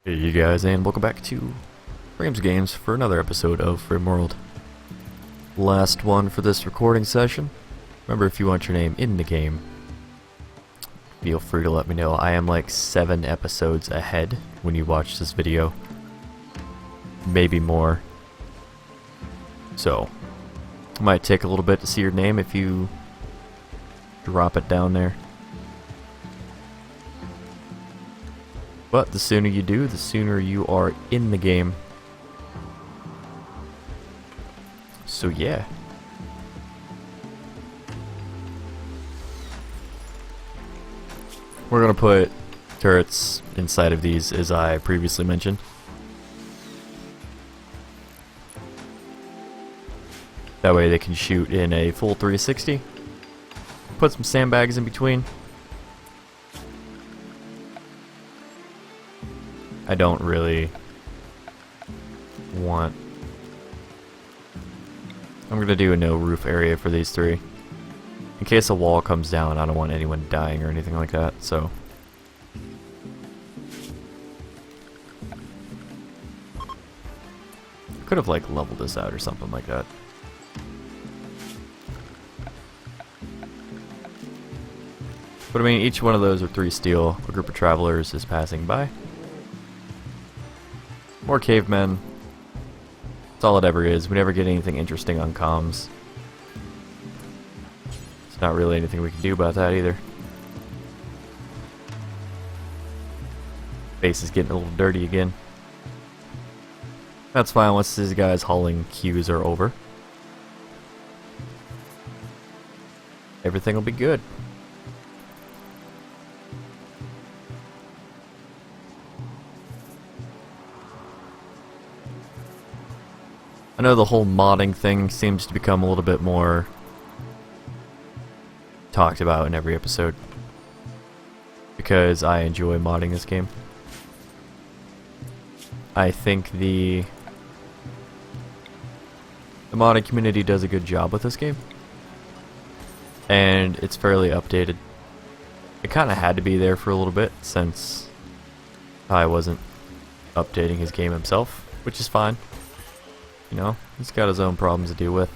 Hey you guys, and welcome back to Rames Games for another episode of Rimworld. Last one for this recording session. Remember, if you want your name in the game, feel free to let me know. I am like 7 episodes ahead when you watch this video. Maybe more. So, it might take a little bit to see your name if you drop it down there. But the sooner you do, the sooner you are in the game. So yeah. We're gonna put turrets inside of these, as I previously mentioned. That way they can shoot in a full 360. Put some sandbags in between. I don't really want... I'm gonna do a no roof area for these 3. In case a wall comes down, I don't want anyone dying or anything like that, so... Could have like leveled this out or something like that. But I mean, each one of those are 3 steel. A group of travelers is passing by. More cavemen. That's all it ever is. We never get anything interesting on comms. It's not really anything we can do about that either. Base is getting a little dirty again. That's fine once these guys hauling queues are over. Everything will be good. I know the whole modding thing seems to become a little bit more talked about in every episode, because I enjoy modding this game. I think the modding community does a good job with this game, and it's fairly updated. It kind of had to be there for a little bit since I wasn't updating his game himself, which is fine. You know, he's got his own problems to deal with.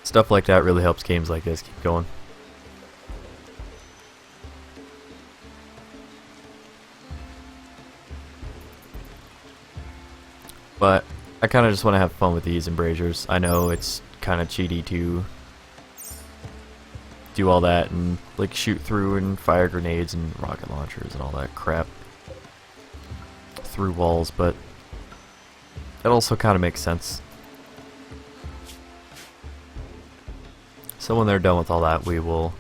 Stuff like that really helps games like this keep going. But I kind of just want to have fun with these embrasures. I know it's kind of cheaty to do all that and like shoot through and fire grenades and rocket launchers and all that crap through walls, but that also kind of makes sense. So when they're done with all that, we will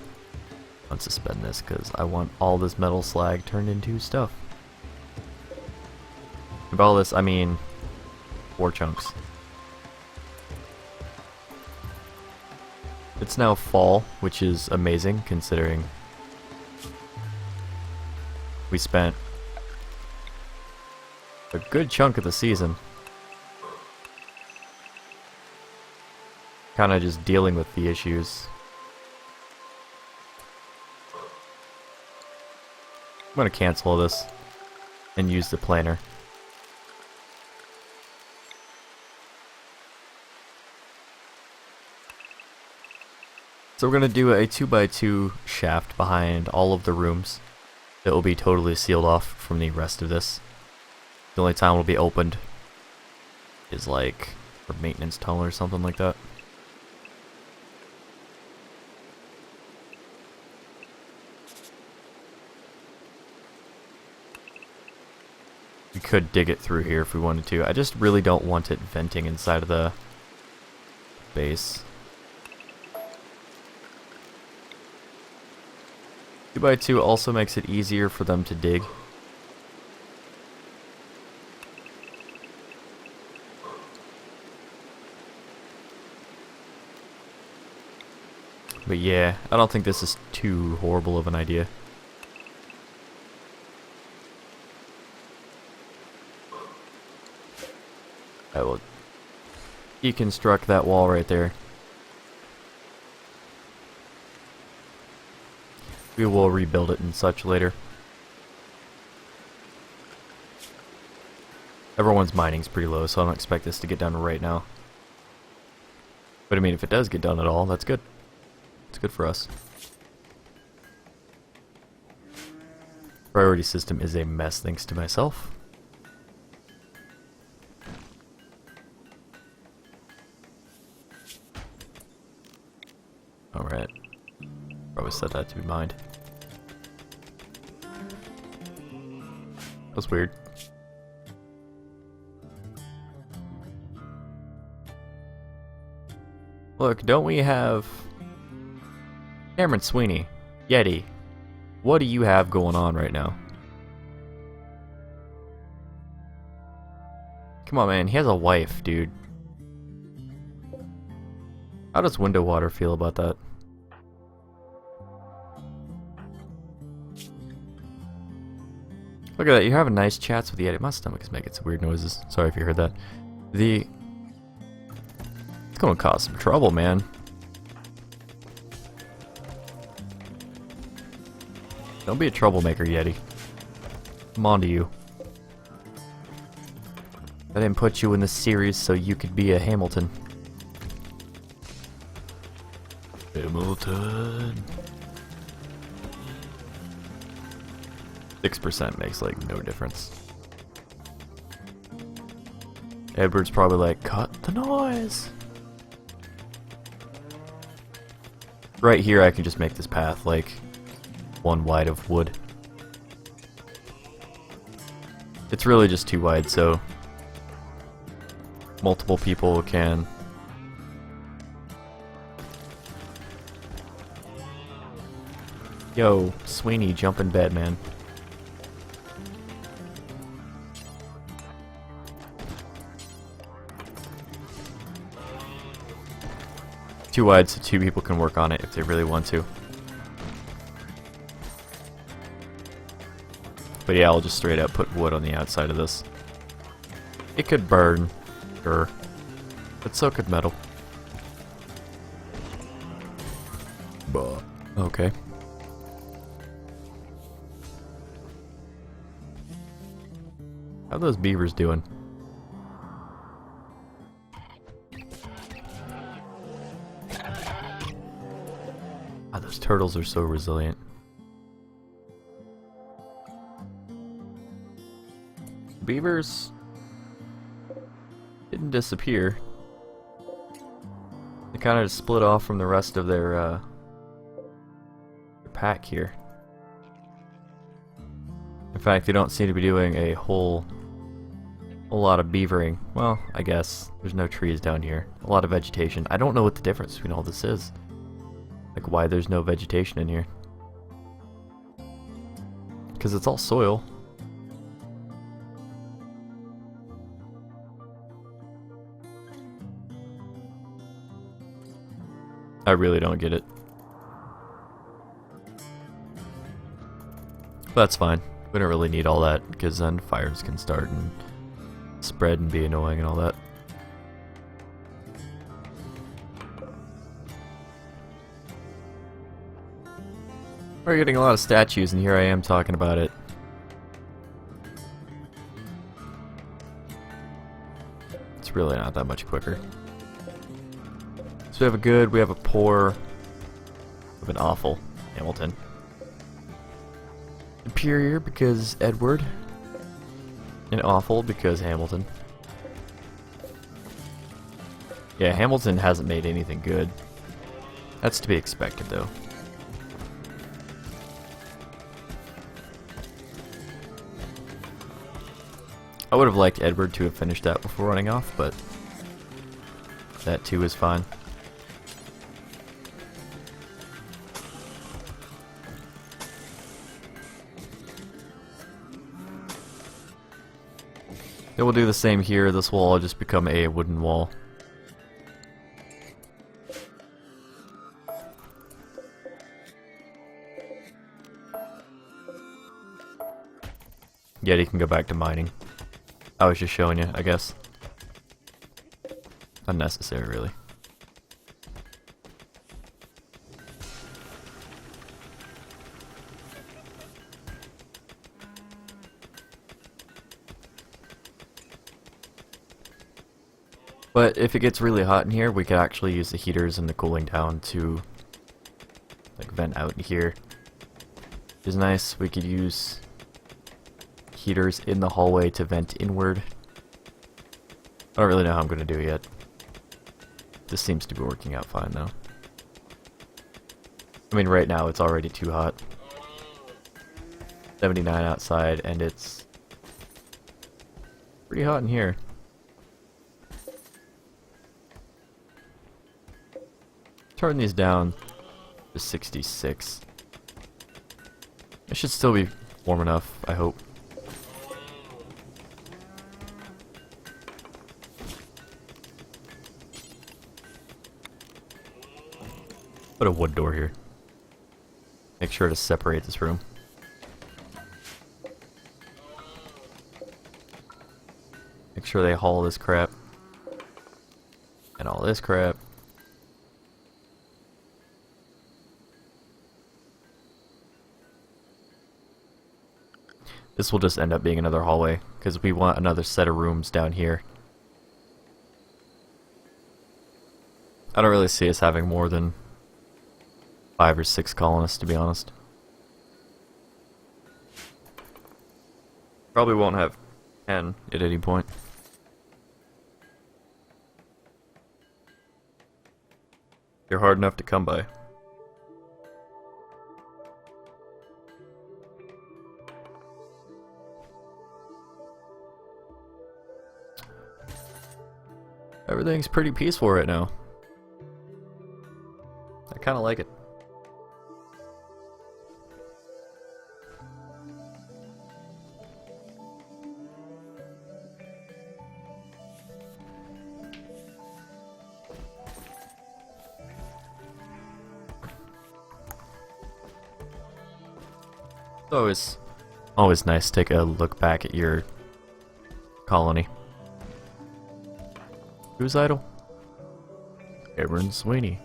unsuspend this, because I want all this metal slag turned into stuff. And by all this, I mean 4 chunks. It's now fall, which is amazing considering we spent a good chunk of the season kind of just dealing with the issues. I'm going to cancel this and use the planer. So we're going to do a 2x2 shaft behind all of the rooms that will be totally sealed off from the rest of this. The only time it'll be opened is like for maintenance tunnel or something like that. We could dig it through here if we wanted to. I just really don't want it venting inside of the base. 2x2 also makes it easier for them to dig. But yeah, I don't think this is too horrible of an idea. I will deconstruct that wall right there. We will rebuild it and such later. Everyone's mining's pretty low, so I don't expect this to get done right now. But I mean, if it does get done at all, that's good. It's good for us. Priority system is a mess thanks to myself. Alright. Probably set that to be mined. That was weird. Look, don't we have Cameron Sweeney, Yeti? What do you have going on right now? Come on, man. He has a wife, dude. How does Window Water feel about that? Look at that. You're having nice chats with Yeti. My stomach is making some weird noises. Sorry if you heard that. It's gonna cause some trouble, man. Don't be a troublemaker, Yeti. I'm on to you. I didn't put you in the series so you could be a Hamilton. Hamilton. 6% makes like no difference. Edward's probably like, cut the noise. Right here I can just make this path like one wide of wood. It's really just too wide, so multiple people can Yo, Sweeney, jump in bed, man. Too wide so two people can work on it if they really want to. But yeah, I'll just straight up put wood on the outside of this. It could burn, sure. But so could metal. Bah. Okay. How are those beavers doing? Ah, those turtles are so resilient. Beavers didn't disappear. They kind of just split off from the rest of their pack here. In fact, they don't seem to be doing a whole lot of beavering. Well, I guess there's no trees down here. A lot of vegetation. I don't know what the difference between all this is. Like why there's no vegetation in here. Because it's all soil. I really don't get it. But that's fine. We don't really need all that, because then fires can start and spread and be annoying and all that. We're getting a lot of statues, and here I am talking about it. It's really not that much quicker. So we have a good, we have a poor, we have an awful Hamilton. Superior because Edward, and awful because Hamilton. Yeah, Hamilton hasn't made anything good. That's to be expected, though. I would have liked Edward to have finished that before running off, but that too is fine. Then we'll do the same here. This will all just become a wooden wall. Yeti can go back to mining. I was just showing you, I guess. Unnecessary, really. But if it gets really hot in here, we could actually use the heaters and the cooling down to like vent out in here. Which is nice. We could use heaters in the hallway to vent inward. I don't really know how I'm going to do it yet. This seems to be working out fine though. I mean, right now it's already too hot. 79 outside, and it's pretty hot in here. Turn these down to 66. It should still be warm enough, I hope. Put a wood door here. Make sure to separate this room. Make sure they haul this crap. And all this crap. This will just end up being another hallway, because we want another set of rooms down here. I don't really see us having more than 5 or 6 colonists, to be honest. Probably won't have 10 at any point. They're hard enough to come by. Everything's pretty peaceful right now. I kind of like it. It's always nice to take a look back at your colony. Who's idle? Aaron Sweeney.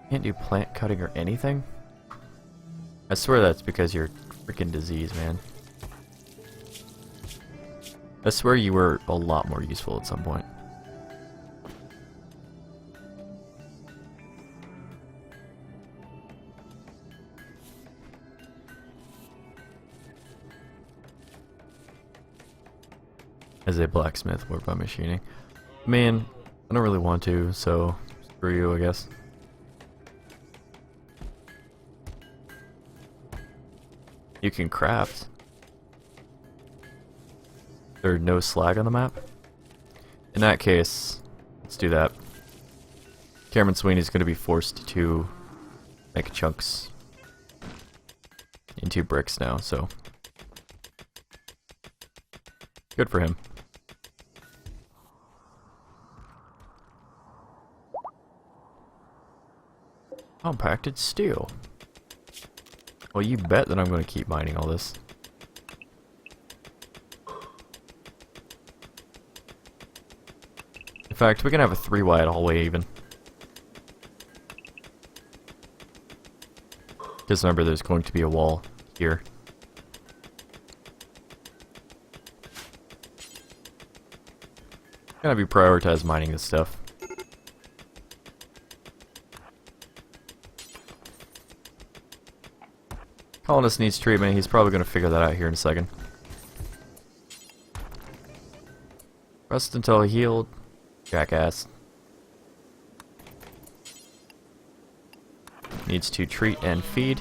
Can't do plant cutting or anything? I swear that's because you're freaking diseased, man. I swear you were a lot more useful at some point. As a blacksmith or by machining. Man, I don't really want to, so screw you, I guess. You can craft. There's no slag on the map? In that case, let's do that. Cameron Sweeney's going to be forced to make chunks into bricks now, so good for him. Compacted steel. Well, you bet that I'm going to keep mining all this. In fact, we can have a 3-wide hallway even. Because remember, there's going to be a wall here. Gotta be prioritized mining this stuff. Colonist needs treatment. He's probably going to figure that out here in a second. Rest until healed. Jackass. Needs to treat and feed.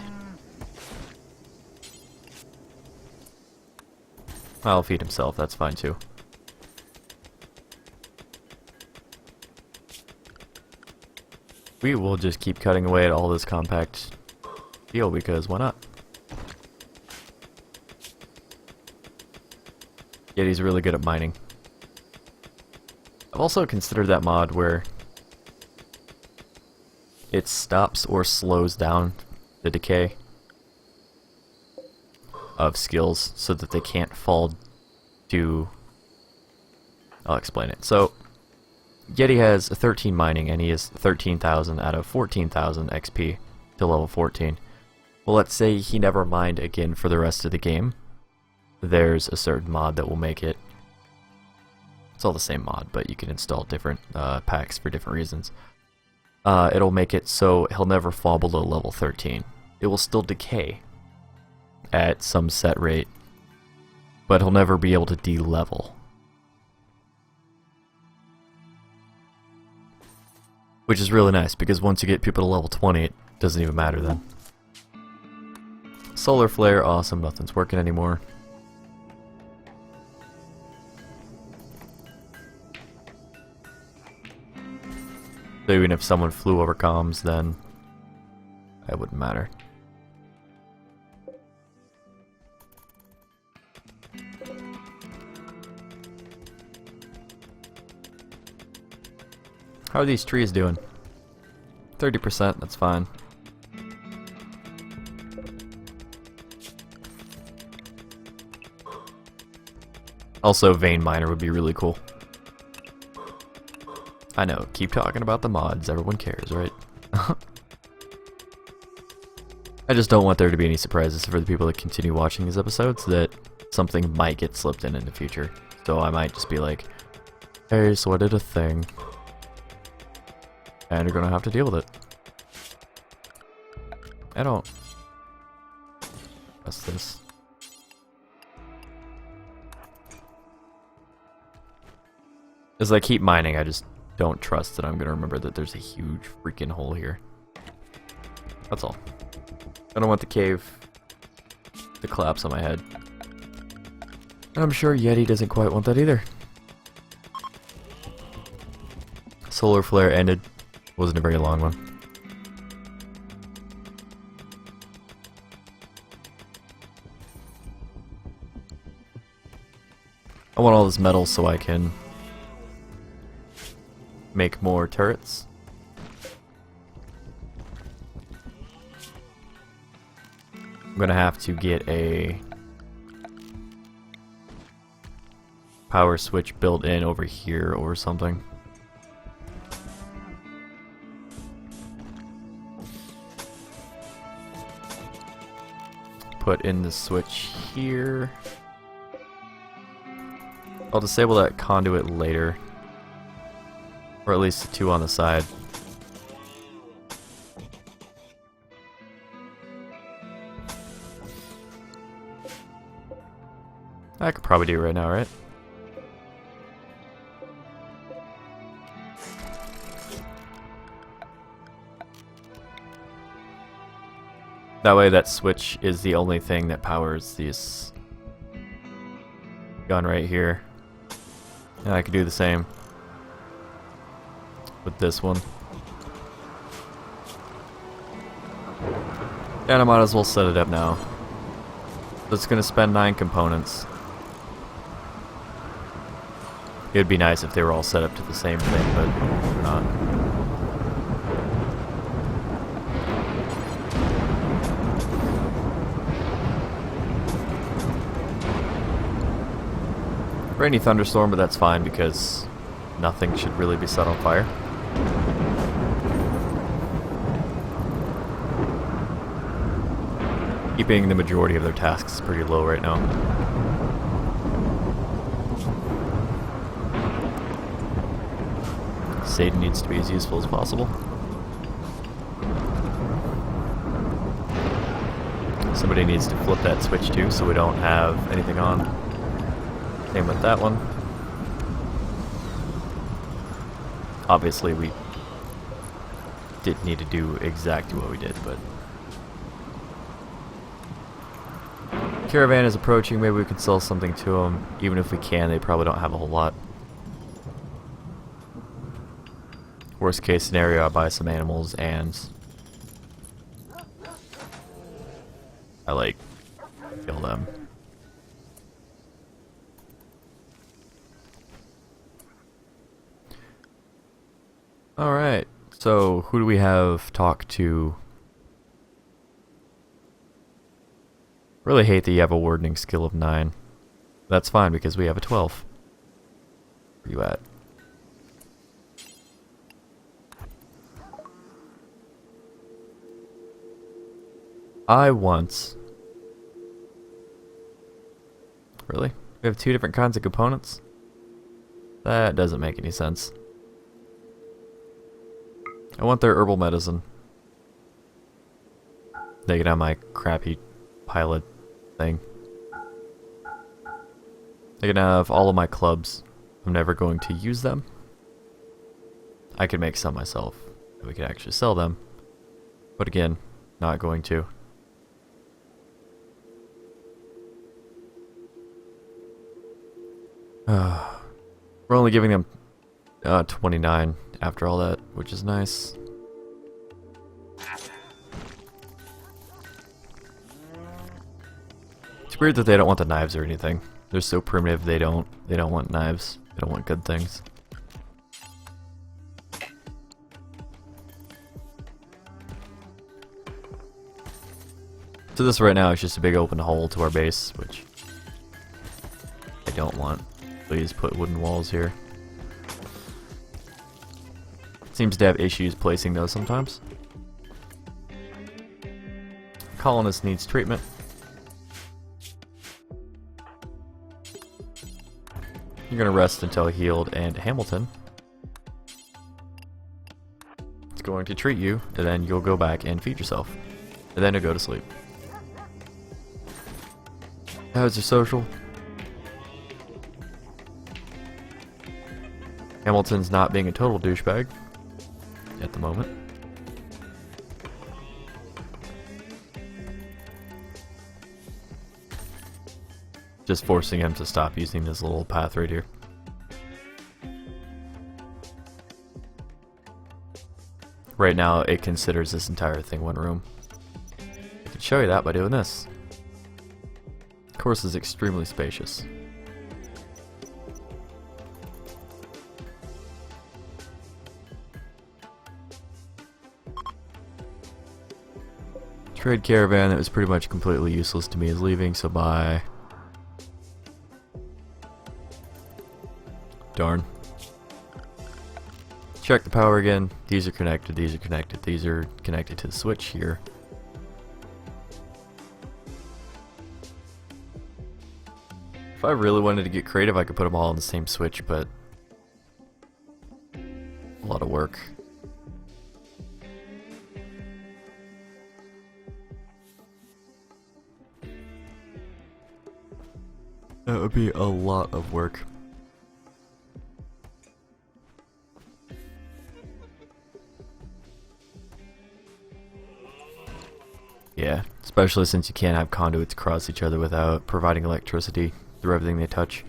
I'll feed himself. That's fine too. We will just keep cutting away at all this compact steel because why not? Yet he's really good at mining. I've also considered that mod where it stops or slows down the decay of skills so that they can't fall to... I'll explain it. So, Yeti has 13 mining and he is 13,000 out of 14,000 XP to level 14. Well, let's say he never mined again for the rest of the game. There's a certain mod that will make it It's all the same mod, but you can install different packs for different reasons. It'll make it so he'll never fall below level 13. It will still decay at some set rate, but he'll never be able to de-level. Which is really nice, because once you get people to level 20, it doesn't even matter then. Solar flare, awesome, nothing's working anymore. So even if someone flew over comms, then it wouldn't matter. How are these trees doing? 30%, that's fine. Also, vein miner would be really cool. I know, keep talking about the mods, everyone cares, right? I just don't want there to be any surprises for the people that continue watching these episodes that something might get slipped in the future. So I might just be like, hey, so I did a thing. And you're gonna have to deal with it. I don't trust this. As I keep mining, I just don't trust that I'm gonna remember that there's a huge freaking hole here. That's all. I don't want the cave to collapse on my head. And I'm sure Yeti doesn't quite want that either. Solar flare ended. Wasn't a very long one. I want all this metal so I can make more turrets. I'm gonna have to get a power switch built in over here or something. Put in the switch here. I'll disable that conduit later. Or at least the two on the side. I could probably do it right now, right? That way that switch is the only thing that powers this gun right here. And I could do the same with this one. And I might as well set it up now. It's gonna spend 9 components. It would be nice if they were all set up to the same thing, but they're not. Rainy thunderstorm, but that's fine because nothing should really be set on fire. Keeping the majority of their tasks pretty low right now. Satan needs to be as useful as possible. Somebody needs to flip that switch too so we don't have anything on. Same with that one. Obviously we didn't need to do exactly what we did, but caravan is approaching. Maybe we can sell something to them. Even if we can, they probably don't have a whole lot. Worst case scenario, I buy some animals and I like kill them. Alright, so who do we have talk to? Really hate that you have a wardening skill of 9. That's fine because we have a 12. Where you at? I once... Really? We have 2 different kinds of components? That doesn't make any sense. I want their herbal medicine. They can have my crappy pilot thing. They can have all of my clubs. I'm never going to use them. I can make some myself. We can actually sell them. But again, not going to. We're only giving them 29 after all that, which is nice. It's weird that they don't want the knives or anything. They're so primitive. They don't want knives. They don't want good things. So this right now is just a big open hole to our base, which I don't want. Please put wooden walls here. Seems to have issues placing those sometimes. Colonist needs treatment. You're gonna rest until healed, and Hamilton is going to treat you, and then you'll go back and feed yourself. And then you'll go to sleep. How's your social? Hamilton's not being a total douchebag at the moment. Just forcing him to stop using this little path right here. Right now, it considers this entire thing one room. I can show you that by doing this. Of course, it's extremely spacious. Trade caravan that was pretty much completely useless to me is leaving, so bye. Darn. Check the power again. These are connected, these are connected, these are connected to the switch here. If I really wanted to get creative, I could put them all on the same switch, but a lot of work. That would be a lot of work. Yeah, especially since you can't have conduits cross each other without providing electricity through everything they touch.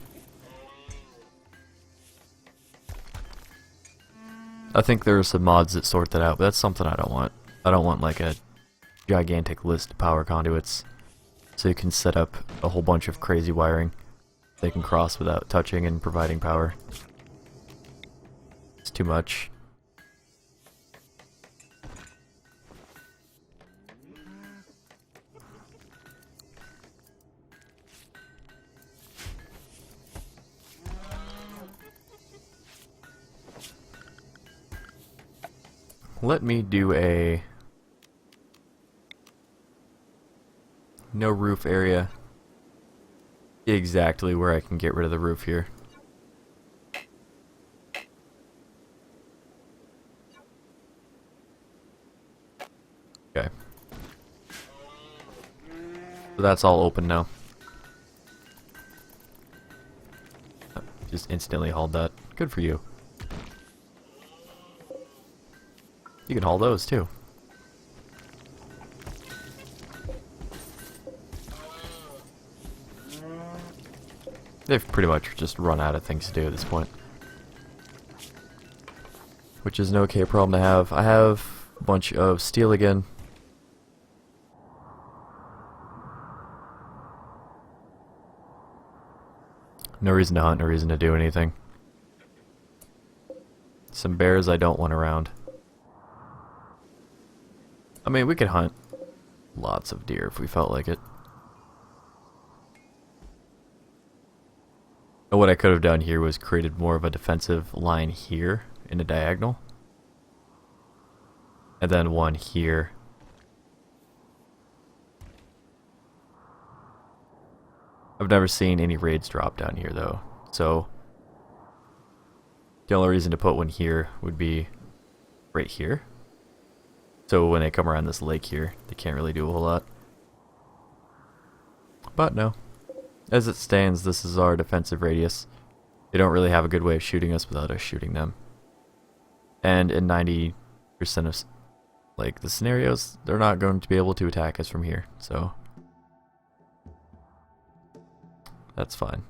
I think there are some mods that sort that out, but that's something I don't want. I don't want like a gigantic list of power conduits so you can set up a whole bunch of crazy wiring they can cross without touching and providing power. It's too much. Let me do a no roof area. Exactly where I can get rid of the roof here. Okay. So that's all open now. Just instantly hauled that. Good for you. You can haul those too. They've pretty much just run out of things to do at this point. Which is an okay problem to have. I have a bunch of steel again. No reason to hunt, no reason to do anything. Some bears I don't want around. I mean, we could hunt lots of deer if we felt like it. But what I could have done here was created more of a defensive line here in a diagonal. And then one here. I've never seen any raids drop down here though. So The only reason to put one here would be right here. So when they come around this lake here, they can't really do a whole lot. But no. As it stands, this is our defensive radius. They don't really have a good way of shooting us without us shooting them. And in 90% of like the scenarios, they're not going to be able to attack us from here, so that's fine.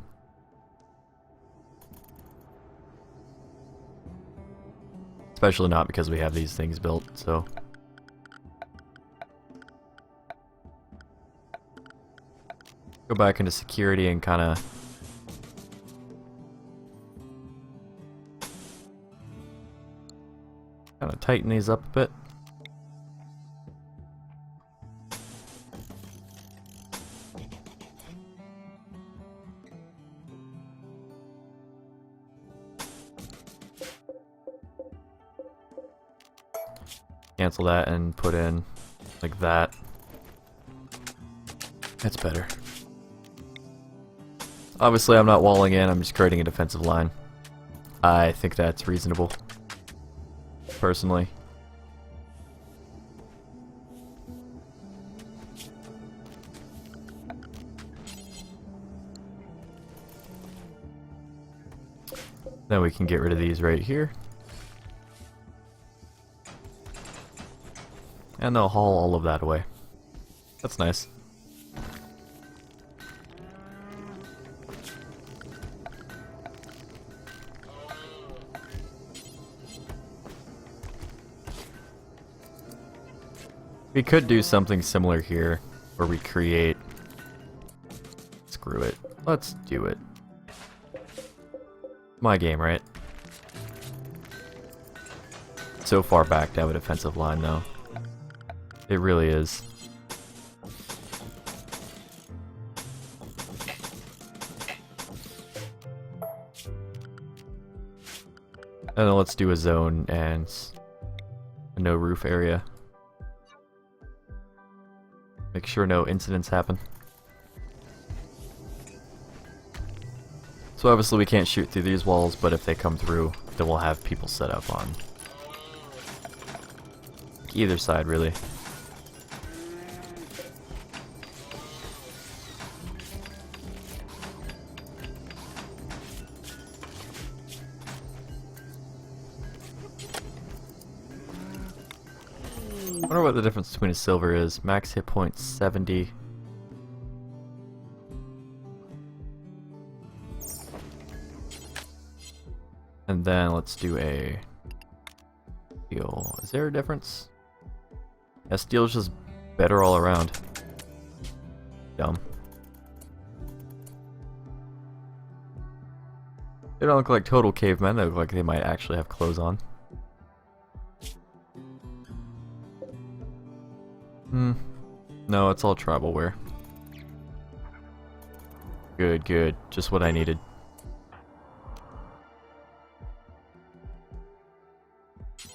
Especially not because we have these things built, so. Go back into security and kind of tighten these up a bit. Cancel that and put in like that. That's better. Obviously I'm not walling in, I'm just creating a defensive line. I think that's reasonable, personally. Then we can get rid of these right here. And they'll haul all of that away. That's nice. We could do something similar here, where we create... Screw it. Let's do it. My game, right? So far back to have a defensive line, though. It really is. And then let's do a zone and a no roof area. Make sure no incidents happen. So obviously we can't shoot through these walls, but if they come through, then we'll have people set up on either side, really. I wonder what the difference between a silver is. Max hit point 70. And then let's do a steel. Is there a difference? Yeah, steel's just better all around. Dumb. They don't look like total cavemen, they look like they might actually have clothes on. No, it's all tribal wear. Good, good. Just what I needed.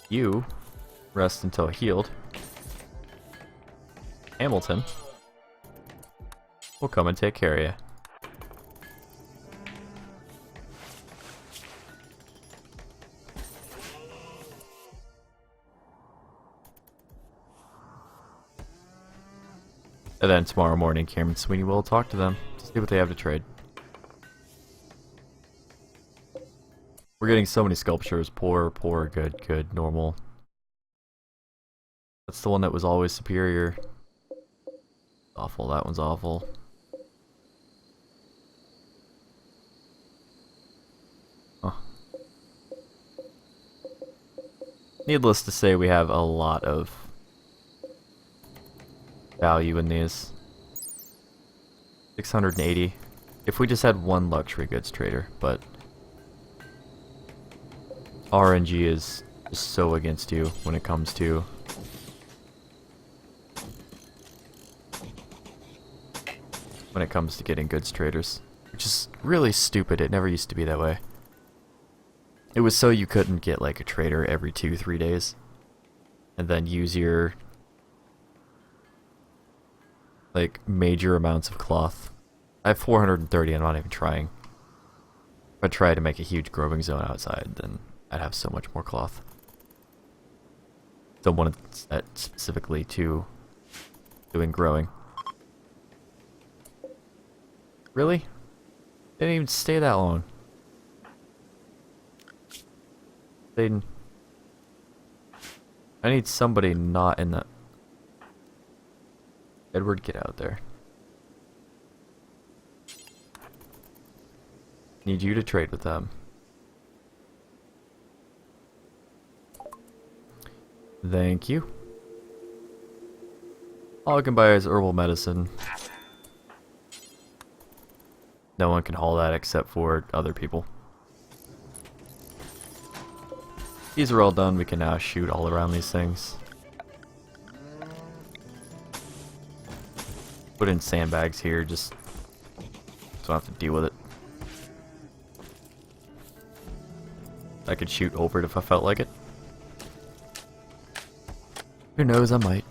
You rest until healed. Hamilton will come and take care of you. And then tomorrow morning, Cameron Sweeney will talk to them to see what they have to trade. We're getting so many sculptures. Poor, poor, good, good, normal. That's the one that was always superior. Awful, that one's awful. Huh. Needless to say, we have a lot of value in these. 680. If we just had one luxury goods trader, but RNG is just so against you when it comes to getting goods traders, which is really stupid. It never used to be that way. It was so you couldn't get like a trader every 2-3 days and then use your like major amounts of cloth. I have 430, I'm not even trying. If I try to make a huge groving zone outside, then I'd have so much more cloth. Don't want it set specifically to doing growing. Really? Didn't even stay that long. I need somebody not in that. Edward, get out there. Need you to trade with them. Thank you. All I can buy is herbal medicine. No one can haul that except for other people. These are all done. We can now shoot all around these things. Put in sandbags here, just so I don't have to deal with it. I could shoot over it if I felt like it. Who knows, I might.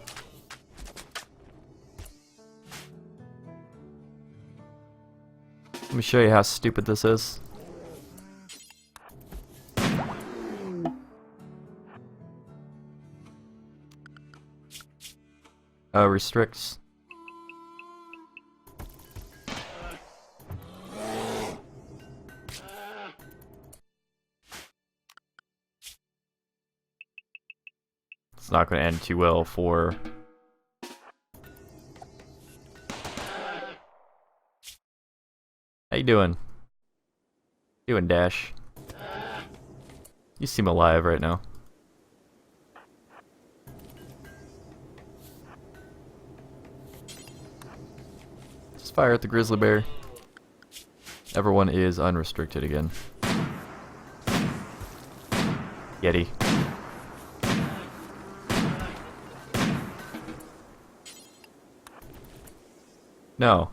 Let me show you how stupid this is. Restricts. It's not going to end too well for... How you doing? Doing, Dash? You seem alive right now. Just fire at the grizzly bear. Everyone is unrestricted again. Yeti. No.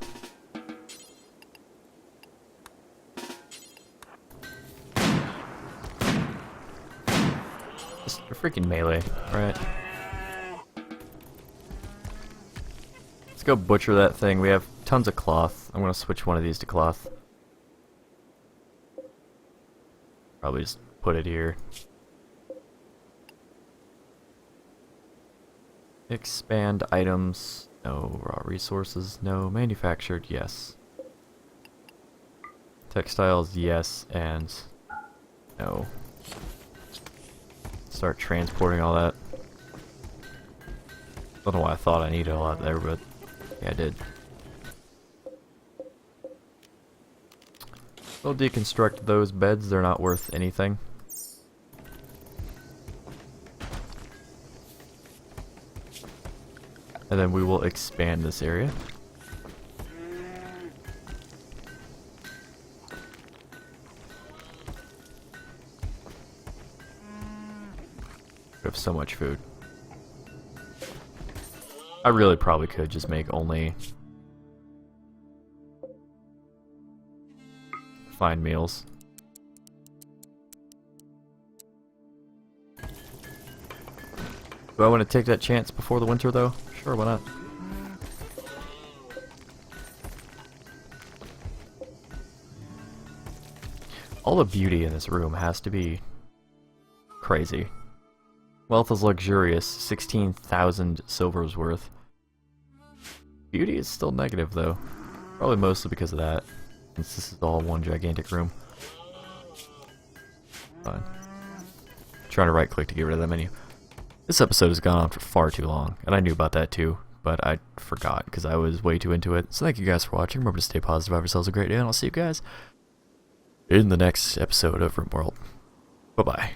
Just a freaking melee, right? Let's go butcher that thing. We have tons of cloth. I'm gonna switch one of these to cloth. Probably just put it here. Expand items. No. Raw resources. No. Manufactured. Yes. Textiles. Yes. And no. Start transporting all that. Don't know why I thought I needed a lot there, but yeah, I did. We'll deconstruct those beds. They're not worth anything. And then we will expand this area. We have so much food. I really probably could just make only fine meals. Do I want to take that chance before the winter though? Sure, why not? All the beauty in this room has to be crazy. Wealth is luxurious, 16,000 silver's worth. Beauty is still negative though. Probably mostly because of that, since this is all one gigantic room. Fine. Trying to right click to get rid of that menu. This episode has gone on for far too long, and I knew about that too, but I forgot because I was way too into it. So thank you guys for watching. Remember to stay positive, have yourselves a great day, and I'll see you guys in the next episode of Rimworld. Bye-bye.